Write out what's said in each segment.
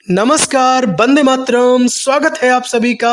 नमस्कार, वंदे मातरम। स्वागत है आप सभी का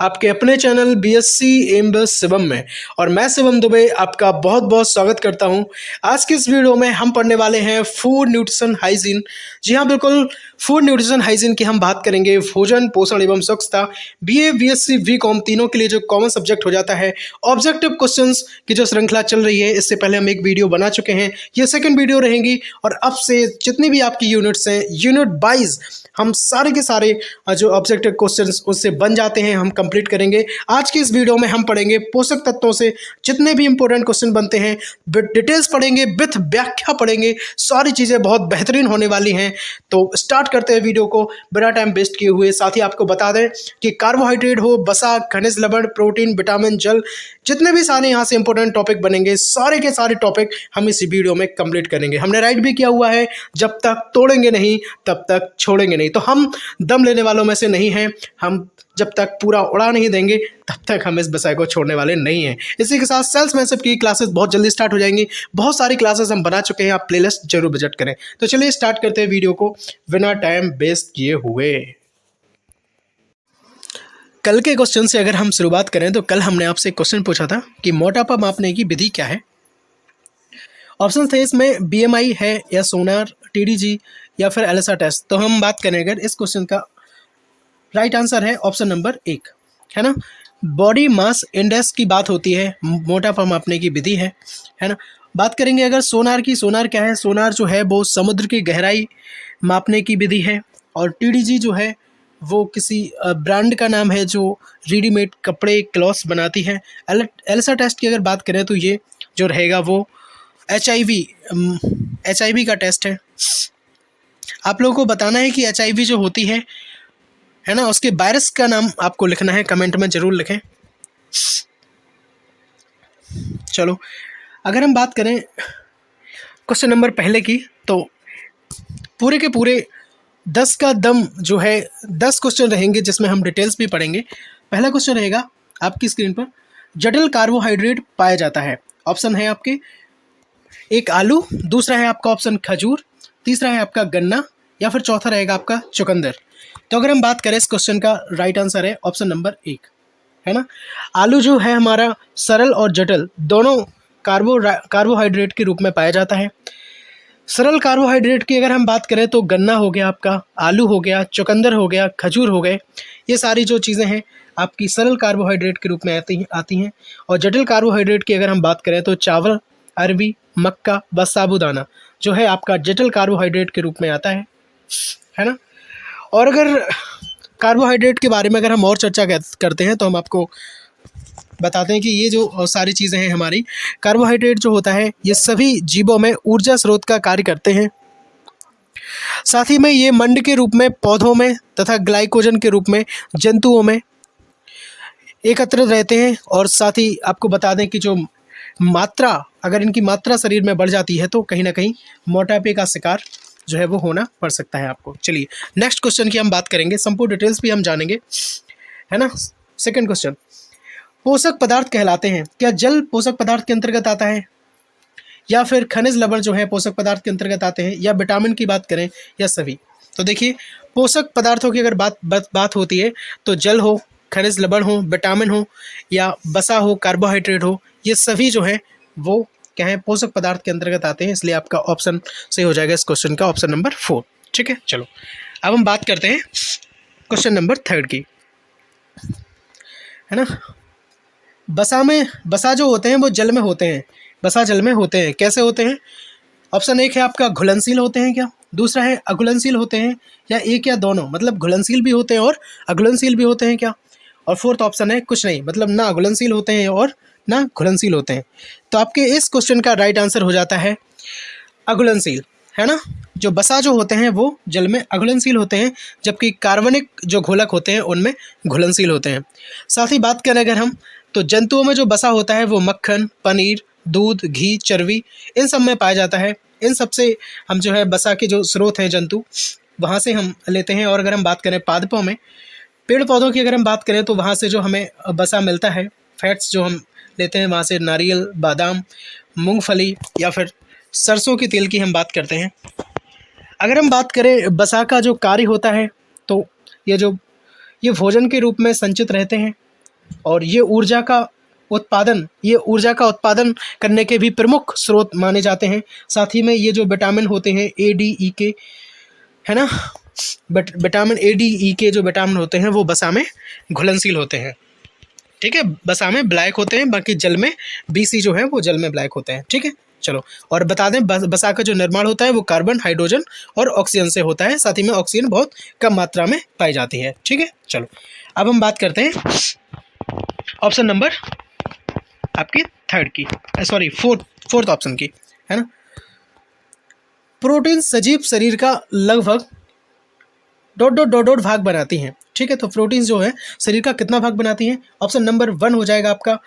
आपके अपने चैनल बीएससी एमबीए शिवम में। और मैं शिवम दुबे आपका बहुत बहुत स्वागत करता हूं। आज की इस वीडियो में हम पढ़ने वाले हैं फूड न्यूट्रिशन हाइजीन। जी हाँ, बिल्कुल फूड न्यूट्रिशन हाइजीन की हम बात करेंगे। भोजन, पोषण एवं स्वच्छता बीए, बीएससी, बीकॉम तीनों के लिए जो कॉमन सब्जेक्ट हो जाता है। ऑब्जेक्टिव क्वेश्चंस की जो श्रृंखला चल रही है, इससे पहले हम एक वीडियो बना चुके हैं, ये सेकंड वीडियो रहेंगी। और अब से जितनी भी आपकी यूनिट्स हैं, यूनिट वाइज हम सारे के सारे जो ऑब्जेक्टिव क्वेश्चंस उससे बन जाते हैं, हम कंप्लीट करेंगे। आज की इस वीडियो में हम पढ़ेंगे पोषक तत्वों से जितने भी इंपॉर्टेंट क्वेश्चन बनते हैं, डिटेल्स पढ़ेंगे, विथ व्याख्या पढ़ेंगे। सारी चीज़ें बहुत बेहतरीन होने वाली हैं। तो स्टार्ट करते हैं वीडियो को बिना टाइम वेस्ट किए हुए। साथ ही आपको बता दें कि कार्बोहाइड्रेट हो, वसा, खनिज लवण, प्रोटीन, विटामिन, जल, जितने भी सारे यहाँ से इंपॉर्टेंट टॉपिक बनेंगे, सारे के सारे टॉपिक हम इस वीडियो में कंप्लीट करेंगे। हमने राइट भी किया हुआ है, जब तक तोड़ेंगे नहीं तब तक छोड़ेंगे नहीं। तो हम दम लेने वालों में से नहीं हैं। हम जब तक पूरा उड़ा नहीं देंगे तब तक हम इस विषय को छोड़ने वाले नहीं हैं। इसी के साथ सेल्समैनशिप की क्लासेस बहुत जल्दी स्टार्ट हो जाएंगी। बहुत सारी क्लासेस हम बना चुके हैं, आप प्लेलिस्ट जरूर विजिट करें। तो चलिए स्टार्ट करते हैं वीडियो को बिना टाइम वेस्ट किए हुए। कल के क्वेश्चन से अगर हम शुरुआत करें तो कल हमने आपसे क्वेश्चन पूछा था कि मोटापा मापने की विधि क्या है। ऑप्शन थे इसमें बीएमआई है, या सोनार, टीडीजी, या फिर एलएसआर टेस्ट। तो हम बात करें अगर इस क्वेश्चन का राइट आंसर है ऑप्शन नंबर 1, है ना। बॉडी मास इंडेक्स की बात होती है, मोटापा मापने की विधि है ना। बात करेंगे अगर सोनार की। सोनार क्या है? सोनार जो है वो समुद्र की गहराई मापने की विधि है। और टीडीजी जो है वो किसी ब्रांड का नाम है जो रेडीमेड कपड़े, क्लॉथ्स बनाती है। एलएसआर टेस्ट की अगर बात करें तो ये जो रहेगा वो एचआईवी का टेस्ट है। आप लोगों को बताना है कि एचआईवी जो होती है ना, उसके वायरस का नाम आपको लिखना है, कमेंट में ज़रूर लिखें। चलो, अगर हम बात करें क्वेश्चन नंबर पहले की, तो पूरे के पूरे 10 का दम जो है 10 क्वेश्चन रहेंगे जिसमें हम डिटेल्स भी पढ़ेंगे। पहला क्वेश्चन रहेगा आपकी स्क्रीन पर, जटिल कार्बोहाइड्रेट पाया जाता है। ऑप्शन है आपके एक आलू, दूसरा है आपका ऑप्शन खजूर, तीसरा है आपका गन्ना, या फिर चौथा रहेगा आपका चुकंदर। तो अगर हम बात करें इस क्वेश्चन का राइट आंसर है ऑप्शन नंबर 1, है ना। आलू जो है हमारा सरल और जटिल दोनों कार्बोहाइड्रेट के रूप में पाया जाता है। सरल कार्बोहाइड्रेट की अगर हम बात करें तो गन्ना हो गया आपका, आलू हो गया, चुकंदर हो गया, खजूर हो गए। ये सारी जो चीज़ें हैं आपकी सरल कार्बोहाइड्रेट के रूप में आती हैं। और जटिल कार्बोहाइड्रेट की अगर हम बात करें तो चावल, अरबी, मक्का व साबूदाना जो है आपका जटिल कार्बोहाइड्रेट के रूप में आता है ना। और अगर कार्बोहाइड्रेट के बारे में अगर हम और चर्चा करते हैं तो हम आपको बताते हैं कि ये जो सारी चीज़ें हैं हमारी, कार्बोहाइड्रेट जो होता है ये सभी जीवों में ऊर्जा स्रोत का कार्य करते हैं। साथ ही में ये मंड के रूप में पौधों में तथा ग्लाइकोजन के रूप में जंतुओं में एकत्रित रहते हैं। और साथ ही आपको बता दें कि जो मात्रा, अगर इनकी मात्रा शरीर में बढ़ जाती है तो कहीं ना कहीं मोटापे का शिकार जो है वो होना पड़ सकता है आपको। चलिए नेक्स्ट क्वेश्चन की हम बात करेंगे, संपूर्ण डिटेल्स भी हम जानेंगे, है ना। सेकंड क्वेश्चन, पोषक पदार्थ कहलाते हैं। क्या जल पोषक पदार्थ के अंतर्गत आता है, या फिर खनिज लवण जो है पोषक पदार्थ के अंतर्गत आते हैं, या विटामिन की बात करें, या सभी। तो देखिए, पोषक पदार्थों की अगर बात होती है तो जल हो, खनिज लवण हो, विटामिन हो, या वसा हो, कार्बोहाइड्रेट हो, ये सभी जो है वो क्या है, पोषक पदार्थ के अंतर्गत आते हैं। इसलिए आपका ऑप्शन सही हो जाएगा इस क्वेश्चन का, ऑप्शन नंबर 4। ठीक है, चलो अब हम बात करते हैं क्वेश्चन नंबर 3 की, है ना। वसा जो होते हैं वो जल में होते हैं। वसा जल में होते हैं, कैसे होते हैं? ऑप्शन 1 है आपका घुलनशील होते हैं क्या, दूसरा है अघुलनशील होते हैं, या एक या दोनों, मतलब घुलनशील भी होते हैं और अघुलनशील भी होते हैं क्या। और फोर्थ ऑप्शन है कुछ नहीं, मतलब ना अघुलनशील होते हैं और ना घुलनशील होते हैं। तो आपके इस क्वेश्चन का राइट आंसर हो जाता है अघुलनशील, है ना। जो वसा जो होते हैं वो जल में अघुलनशील होते हैं, जबकि कार्बनिक जो घोलक होते हैं उनमें घुलनशील होते हैं। साथ ही बात करें अगर हम, तो जंतुओं में जो वसा होता है वो मक्खन, पनीर, दूध, घी, चर्बी, इन सब में पाया जाता है। इन सब से हम जो है वसा के जो स्रोत हैं जंतु, वहाँ से हम लेते हैं। और अगर हम बात करें पादपों में, पेड़ पौधों की अगर हम बात करें तो वहाँ से जो हमें वसा मिलता है, फैट्स जो हम लेते हैं वहाँ से नारियल, बादाम, मूंगफली, या फिर सरसों के तेल की हम बात करते हैं। अगर हम बात करें बसा का जो कार्य होता है, तो ये भोजन के रूप में संचित रहते हैं और ये ऊर्जा का उत्पादन करने के भी प्रमुख स्रोत माने जाते हैं। साथ ही में ये जो विटामिन होते हैं ए डी ई के, है ना, विटामिन ए डी ई के जो विटामिन होते हैं वो बसा में घुलनशील होते हैं। ठीक है, बसा में ब्लैक होते हैं, बाकी जल में BC जो है वो जल में ब्लैक होते हैं। ठीक है, चलो और बता दें बसा का जो निर्माण होता है वो कार्बन, हाइड्रोजन और ऑक्सीजन से होता है। साथ ही में ऑक्सीजन बहुत कम मात्रा में पाई जाती है। ठीक है, चलो अब हम बात करते हैं ऑप्शन नंबर आपकी थर्ड की, सॉरी फोर्थ ऑप्शन की, है ना। प्रोटीन सजीव शरीर का लगभग ... भाग बनाती हैं। ठीक है, तो प्रोटीन जो है शरीर का कितना भाग बनाती हैं? ऑप्शन नंबर 1 हो जाएगा आपका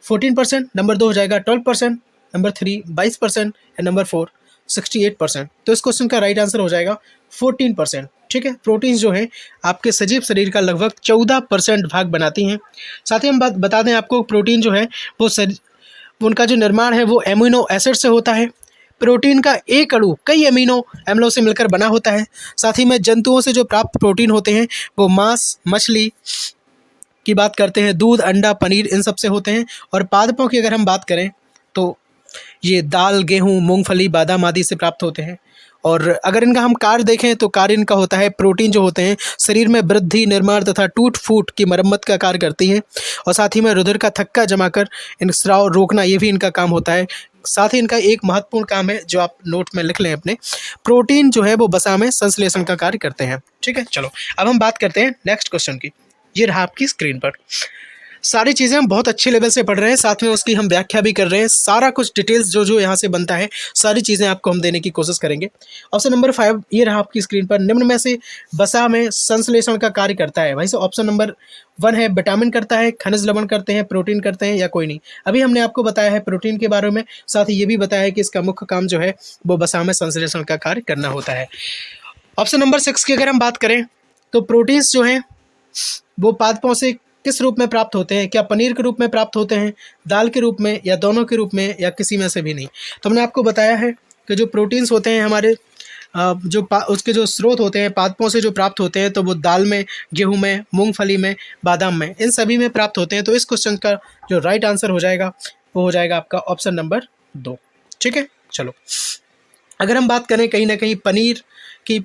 14%, नंबर 2 हो जाएगा 12%, नंबर 3 22% और नंबर 4 68%। तो इस क्वेश्चन का राइट आंसर हो जाएगा 14%। ठीक है, प्रोटीन्स जो है आपके सजीव शरीर का लगभग 14% भाग बनाती हैं। साथ ही हम बता दें आपको, प्रोटीन जो है वो उनका जो निर्माण है वो एमिनो एसिड से होता है। प्रोटीन का एक अणु कई अमीनों से मिलकर बना होता है। साथ ही में जंतुओं से जो प्राप्त प्रोटीन होते हैं वो मांस, मछली की बात करते हैं, दूध, अंडा, पनीर, इन सब से होते हैं। और पादपों की अगर हम बात करें तो ये दाल, गेहूँ, मूंगफली, बादाम आदि से प्राप्त होते हैं। और अगर इनका हम कार्य देखें तो कार्य इनका होता है, प्रोटीन जो होते हैं शरीर में वृद्धि, निर्माण तथा टूट फूट की मरम्मत का कार्य करती हैं। और साथ ही में रुधिर का थक्का जमा कर इन स्राव रोकना, ये भी इनका काम होता है। साथ ही इनका एक महत्वपूर्ण काम है जो आप नोट में लिख लें अपने, प्रोटीन जो है वो वसा में संश्लेषण का कार्य करते हैं। ठीक है, चलो अब हम बात करते हैं नेक्स्ट क्वेश्चन की। ये रहा आपकी स्क्रीन पर। सारी चीज़ें हम बहुत अच्छे लेवल से पढ़ रहे हैं, साथ में उसकी हम व्याख्या भी कर रहे हैं। सारा कुछ डिटेल्स जो यहाँ से बनता है सारी चीज़ें आपको हम देने की कोशिश करेंगे। ऑप्शन नंबर 5 ये रहा आपकी स्क्रीन पर। निम्न में से वसा में संश्लेषण का कार्य करता है। भाई साहब ऑप्शन नंबर 1 है विटामिन करता है, खनिज लवण करते हैं, प्रोटीन करते हैं या कोई नहीं। अभी हमने आपको बताया है प्रोटीन के बारे में, साथ ही ये भी बताया है कि इसका मुख्य काम जो है वो वसा में संश्लेषण का कार्य करना होता है। ऑप्शन नंबर 6 की अगर हम बात करें तो प्रोटीन्स जो हैं वो पादपों से किस रूप में प्राप्त होते हैं? क्या पनीर के रूप में प्राप्त होते हैं, दाल के रूप में, या दोनों के रूप में, या किसी में से भी नहीं? तो हमने आपको बताया है कि जो प्रोटीन्स होते हैं हमारे उसके जो स्रोत होते हैं पादपों से जो प्राप्त होते हैं, तो वो दाल में, गेहूं में, मूंगफली में, बादाम में, इन सभी में प्राप्त होते हैं। तो इस क्वेश्चन का जो राइट आंसर हो जाएगा वो हो जाएगा आपका ऑप्शन नंबर 2। ठीक है, चलो अगर हम बात करें कहीं ना कहीं पनीर की,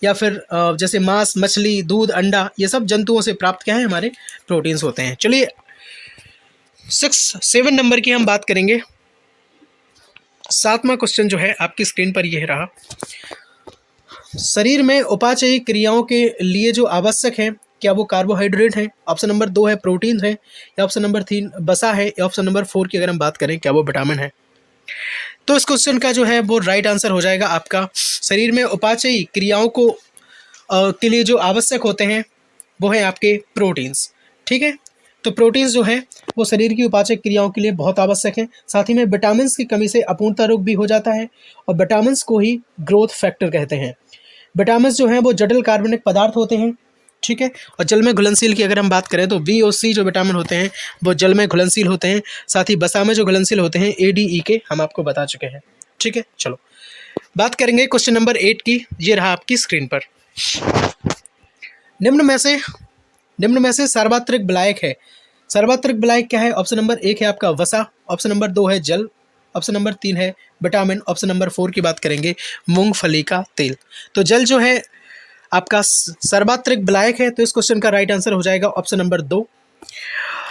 या फिर जैसे मांस, मछली, दूध, अंडा, ये सब जंतुओं से प्राप्त क्या है हमारे प्रोटीन्स होते हैं। चलिए 7 नंबर की हम बात करेंगे। 7वां क्वेश्चन जो है आपकी स्क्रीन पर यह रहा। शरीर में उपाचयी क्रियाओं के लिए जो आवश्यक है, क्या वो कार्बोहाइड्रेट है? ऑप्शन नंबर 2 है प्रोटीन है, या ऑप्शन नंबर 3 वसा है, या ऑप्शन नंबर 4 की अगर हम बात करें क्या वो विटामिन है? तो इस क्वेश्चन का जो है वो राइट आंसर हो जाएगा आपका, शरीर में उपाचयी क्रियाओं को के लिए जो आवश्यक होते हैं वो है आपके प्रोटीन्स। ठीक है, तो प्रोटीन्स जो है वो शरीर की उपाचय क्रियाओं के लिए बहुत आवश्यक हैं। साथ ही में विटामिन की कमी से अपूर्णता रोग भी हो जाता है, और विटामिन को ही ग्रोथ फैक्टर कहते हैं। विटामिन जो हैं वो जटिल कार्बनिक पदार्थ होते हैं। ठीक है, और जल में घुलनशील की अगर हम बात करें तो बी और सी जो विटामिन होते हैं वो जल में घुलनशील होते हैं। साथ ही वसा में जो घुलनशील होते हैं ADE के हम आपको बता चुके हैं। ठीक है, चलो बात करेंगे क्वेश्चन नंबर 8 की। ये रहा आपकी स्क्रीन पर। निम्न में से सार्वत्रिक विलायक है। सार्वत्रिक विलायक क्या है? ऑप्शन नंबर 1 है आपका वसा, ऑप्शन नंबर 2 है जल, ऑप्शन नंबर 3 है विटामिन, ऑप्शन नंबर 4 की बात करेंगे मूंगफली का तेल। तो जल जो है आपका सार्वत्रिक विलायक है, तो इस क्वेश्चन का राइट आंसर हो जाएगा ऑप्शन नंबर 2।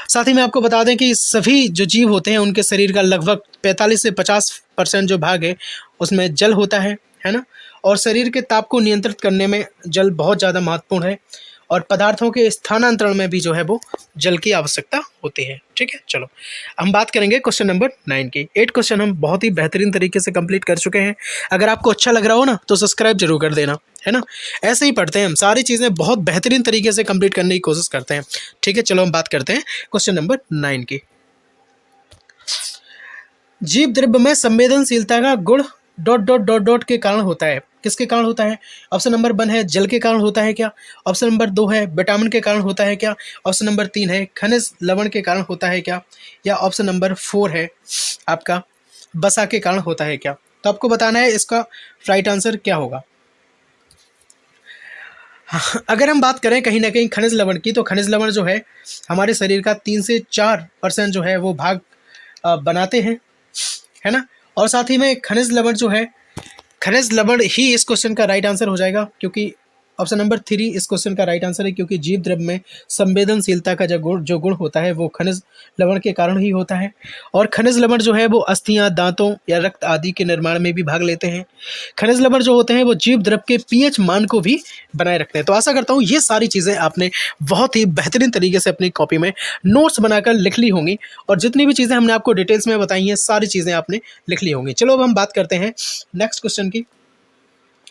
साथ ही मैं आपको बता दें कि सभी जो जीव होते हैं उनके शरीर का लगभग 45 से 50% जो भाग है उसमें जल होता है ना। और शरीर के ताप को नियंत्रित करने में जल बहुत ज़्यादा महत्वपूर्ण है, और पदार्थों के स्थानांतरण में भी जो है वो जल की आवश्यकता होती है। ठीक है, चलो हम बात करेंगे क्वेश्चन नंबर 9 की। 8 क्वेश्चन हम बहुत ही बेहतरीन तरीके से कंप्लीट कर चुके हैं। अगर आपको अच्छा लग रहा हो ना तो सब्सक्राइब जरूर कर देना, है ना। ऐसे ही पढ़ते हैं हम, सारी चीज़ें बहुत बेहतरीन तरीके से कंप्लीट करने की कोशिश करते हैं। ठीक है, चलो हम बात करते हैं क्वेश्चन नंबर 9 की। जीव द्रव्य में संवेदनशीलता का गुण ... के कारण होता है। किसके कारण होता है? ऑप्शन नंबर 1 है जल के कारण होता है क्या? ऑप्शन नंबर 2 है विटामिन के कारण होता है क्या? ऑप्शन नंबर 3 है खनिज लवण के कारण होता है क्या? या ऑप्शन नंबर 4 है आपका वसा के कारण होता है क्या? तो आपको बताना है इसका राइट आंसर क्या होगा। हाँ, अगर हम बात करें कहीं न कहीं खनिज लवण की, तो खनिज लवण जो है हमारे शरीर का 3 से 4% जो है वो भाग बनाते हैं, है ना? और साथ ही में खनिज लवण जो है, खनिज लवण ही इस क्वेश्चन का राइट आंसर हो जाएगा, क्योंकि ऑप्शन नंबर 3 इस क्वेश्चन का राइट आंसर है, क्योंकि जीव द्रव्य में संवेदनशीलता का जो गुण होता है वो खनिज लवण के कारण ही होता है। और खनिज लवण जो है वो अस्थियां, दांतों या रक्त आदि के निर्माण में भी भाग लेते हैं। खनिज लवण जो होते हैं वो जीव द्रव्य के पीएच मान को भी बनाए रखते हैं। तो आशा करता हूँ ये सारी चीज़ें आपने बहुत ही बेहतरीन तरीके से अपनी कॉपी में नोट्स बनाकर लिख ली होंगी, और जितनी भी चीज़ें हमने आपको डिटेल्स में बताई हैं सारी चीज़ें आपने लिख ली होंगी। चलो अब हम बात करते हैं नेक्स्ट क्वेश्चन की।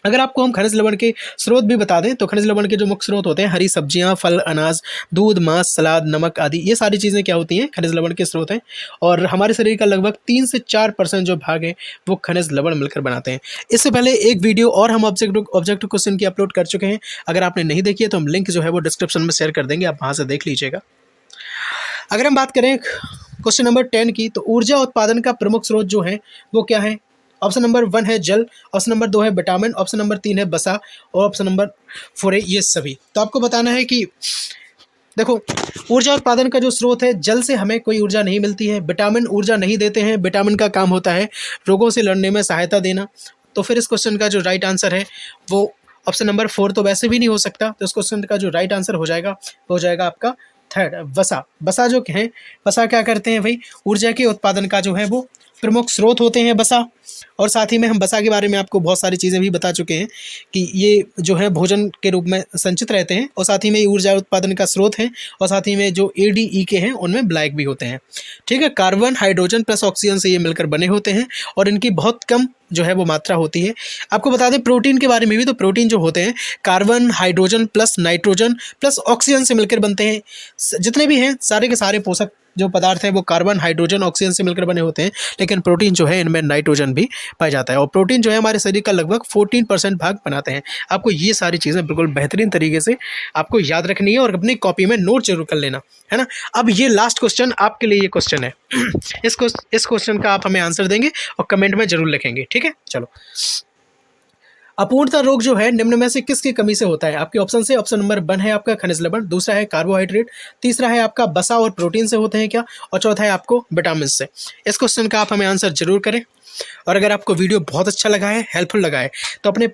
अगर आपको हम खनिज लवण के स्रोत भी बता दें, तो खनिज लवण के जो मुख्य स्रोत होते हैं हरी सब्जियां, फल, अनाज, दूध, मांस, सलाद, नमक आदि, ये सारी चीज़ें क्या होती हैं, खनिज लवण के स्रोत हैं। और हमारे शरीर का लगभग 3 से 4% जो भाग है वो खनिज लवण मिलकर बनाते हैं। इससे पहले एक वीडियो और हम ऑब्जेक्टिव क्वेश्चन की अपलोड कर चुके हैं। अगर आपने नहीं देखी है तो हम लिंक जो है वो डिस्क्रिप्शन में शेयर कर देंगे, आप वहाँ से देख लीजिएगा। अगर हम बात करें क्वेश्चन नंबर 10 की, तो ऊर्जा उत्पादन का प्रमुख स्रोत जो है वो क्या है? ऑप्शन नंबर 1 है जल, ऑप्शन नंबर 2 है विटामिन, ऑप्शन नंबर 3 है वसा, और ऑप्शन नंबर 4 है ये सभी। तो आपको बताना है कि देखो, ऊर्जा उत्पादन का जो स्रोत है, जल से हमें कोई ऊर्जा नहीं मिलती है, विटामिन ऊर्जा नहीं देते हैं, विटामिन का काम होता है रोगों से लड़ने में सहायता देना। तो फिर इस क्वेश्चन का जो राइट आंसर है वो ऑप्शन नंबर 4 तो वैसे भी नहीं हो सकता। तो इस क्वेश्चन का जो राइट आंसर हो जाएगा वो हो जाएगा आपका थर्ड, वसा। वसा जो है, वसा क्या करते हैं भाई, ऊर्जा के उत्पादन का जो है वो प्रमुख स्रोत होते हैं वसा। और साथ ही में हम वसा के बारे में आपको बहुत सारी चीज़ें भी बता चुके हैं कि ये जो है भोजन के रूप में संचित रहते हैं, और साथ ही में ये ऊर्जा उत्पादन का स्रोत है, और साथ ही में जो ADE के हैं उनमें ब्लैक भी होते हैं। ठीक है, कार्बन, हाइड्रोजन प्लस ऑक्सीजन से ये मिलकर बने होते हैं, और इनकी बहुत कम जो है वो मात्रा होती है। आपको बता दें प्रोटीन के बारे में भी, तो प्रोटीन जो होते हैं carbon, hydrogen plus nitrogen plus oxygen से मिलकर बनते हैं। जितने भी हैं सारे के सारे पोषक जो पदार्थ हैं वो कार्बन, हाइड्रोजन, ऑक्सीजन से मिलकर बने होते हैं, लेकिन प्रोटीन जो है इनमें नाइट्रोजन भी पाया जाता है। और प्रोटीन जो है हमारे शरीर का लगभग 14% भाग बनाते हैं। आपको ये सारी चीज़ें बिल्कुल बेहतरीन तरीके से आपको याद रखनी है और अपनी कॉपी में नोट जरूर कर लेना, है ना। अब ये लास्ट क्वेश्चन आपके लिए ये क्वेश्चन है इस क्वेश्चन का आप हमें आंसर देंगे और कमेंट में जरूर लिखेंगे, ठीक है। चलो, अपूर्णता रोग जो है निम्न में से किसकी कमी से होता है? आपके ऑप्शन से ऑप्शन नंबर 1 है आपका खनिज लवण, दूसरा है कार्बोहाइड्रेट, तीसरा है आपका वसा और प्रोटीन से होते हैं क्या, और चौथा है आपको विटामिन से। इस क्वेश्चन का आप हमें आंसर जरूर करें। और अगर आपको वीडियो बहुत अच्छा लगा है, हेल्पफुल लगा है, तो अपने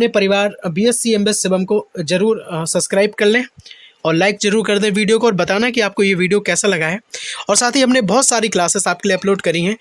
परिवार BSc MBS शिवम को जरूर सब्सक्राइब कर लें और लाइक जरूर कर दें वीडियो को, और बताना कि आपको ये वीडियो कैसा लगा है। और साथ ही हमने बहुत सारी क्लासेस आपके लिए अपलोड करी हैं,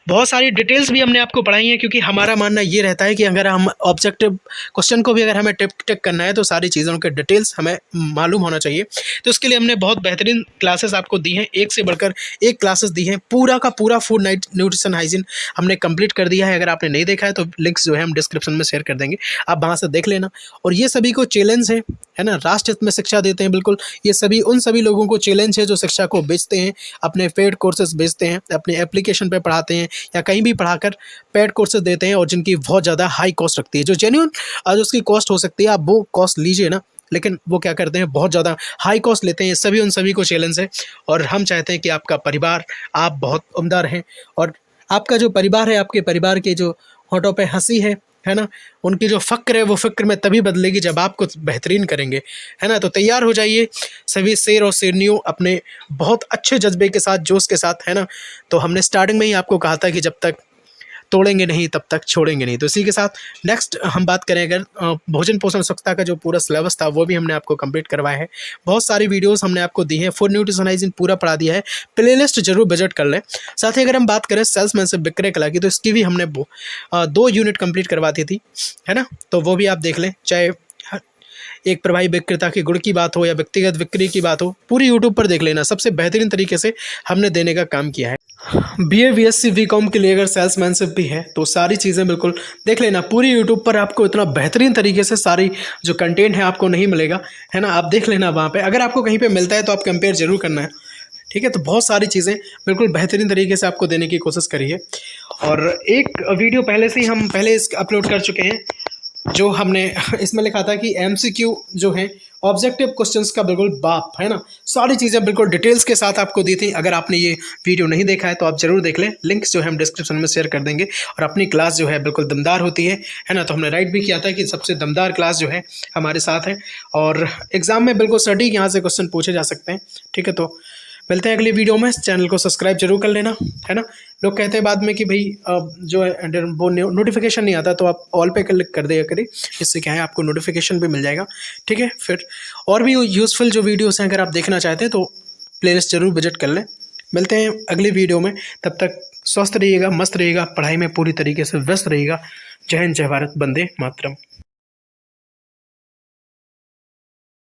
बहुत सारी डिटेल्स भी हमने आपको पढ़ाई हैं, क्योंकि हमारा मानना ये रहता है कि अगर हम ऑब्जेक्टिव क्वेश्चन को भी अगर हमें टिक करना है तो सारी चीज़ों के डिटेल्स हमें मालूम होना चाहिए। तो इसके लिए हमने बहुत बेहतरीन क्लासेस आपको दी हैं, एक से बढ़कर एक क्लासेस दी हैं। पूरा का पूरा फूड न्यूट्रिशन हाइजीन हमने कंप्लीट कर दिया है। अगर आपने नहीं देखा है तो लिंक्स जो है हम डिस्क्रिप्शन में शेयर कर देंगे, आप वहाँ से देख लेना। और ये सभी को चैलेंज है ना, राष्ट्र हित में शिक्षा देते हैं, बिल्कुल ये सभी उन सभी लोगों को चैलेंज है जो शिक्षा को बेचते हैं, अपने पेड कोर्सेज बेचते हैं, अपने एप्लीकेशन पे पढ़ाते हैं या कहीं भी पढ़ाकर पेड कोर्सेज देते हैं, और जिनकी बहुत ज़्यादा हाई कॉस्ट रखती है। जो जेन्युइन जो उसकी कॉस्ट हो सकती है आप वो कॉस्ट लीजिए ना, लेकिन वो क्या करते हैं बहुत ज़्यादा हाई कॉस्ट लेते हैं। सभी उन सभी को चैलेंज है, और हम चाहते हैं कि आपका परिवार, आप बहुत उम्दा रहें, और आपका जो परिवार है, आपके परिवार के जो होठों पे हंसी है ना, उनकी जो फ़क्र है वो फ़िक्र में तभी बदलेगी जब आप कुछ बेहतरीन करेंगे, है ना। तो तैयार हो जाइए सभी शेर और शेरनियों अपने बहुत अच्छे जज्बे के साथ, जोश के साथ, है ना। तो हमने स्टार्टिंग में ही आपको कहा था कि जब तक तोड़ेंगे नहीं तब तक छोड़ेंगे नहीं। तो इसी के साथ नेक्स्ट हम बात करें अगर भोजन पोषण स्वच्छता का जो पूरा सिलेबस था वो भी हमने आपको कंप्लीट करवाया है। बहुत सारी वीडियोस हमने आपको दी हैं, फूड न्यूट्रिशन हाइजीन पूरा पढ़ा दिया है, प्लेलिस्ट जरूर विजिट कर लें। साथ ही अगर हम बात करें सेल्समैनशिप विक्रय कला की, तो इसकी भी हमने 2 यूनिट कंप्लीट करवाती थी, है ना। तो वो भी आप देख लें, चाहे एक प्रभावी विक्रेता के गुण की बात हो या व्यक्तिगत बिक्री की बात हो, पूरी यूट्यूब पर देख लेना। सबसे बेहतरीन तरीके से हमने देने का काम किया है। BA BSc BCom के लिए अगर सेल्समैनशिप भी है तो सारी चीज़ें बिल्कुल देख लेना। पूरी यूट्यूब पर आपको इतना बेहतरीन तरीके से सारी जो कंटेंट है आपको नहीं मिलेगा, है ना। आप देख लेना वहाँ पे, अगर आपको कहीं पे मिलता है तो आप कंपेयर जरूर करना है, ठीक है। तो बहुत सारी चीज़ें बिल्कुल बेहतरीन तरीके से आपको देने की कोशिश करी है। और एक वीडियो पहले से ही हम पहले इस अपलोड कर चुके हैं, जो हमने इसमें लिखा था कि एमसीक्यू जो है ऑब्जेक्टिव क्वेश्चंस का बिल्कुल बाप है ना, सारी चीज़ें बिल्कुल डिटेल्स के साथ आपको दी थी। अगर आपने ये वीडियो नहीं देखा है तो आप जरूर देख लें, लिंक्स जो है हम डिस्क्रिप्शन में शेयर कर देंगे। और अपनी क्लास जो है बिल्कुल दमदार होती है ना, तो हमने राइट भी किया था कि सबसे दमदार क्लास जो है हमारे साथ है, और एग्ज़ाम में बिल्कुल सटीक यहाँ से क्वेश्चन पूछे जा सकते हैं। ठीक है, तो मिलते हैं अगली वीडियो में। चैनल को सब्सक्राइब जरूर कर लेना, है ना। लोग कहते हैं बाद में कि भाई जो है वो नोटिफिकेशन नहीं आता, तो आप ऑल पे क्लिक कर दिया करिए, इससे क्या है आपको नोटिफिकेशन भी मिल जाएगा। ठीक है, फिर और भी यूज़फुल जो वीडियोस हैं अगर आप देखना चाहते हैं तो प्लेलिस्ट जरूर विजिट कर लें। मिलते हैं अगली वीडियो में, तब तक स्वस्थ रहिएगा, मस्त रहिएगा, पढ़ाई में पूरी तरीके से व्यस्त रहिएगा। जय हिंद, जय भारत, वंदे मातरम।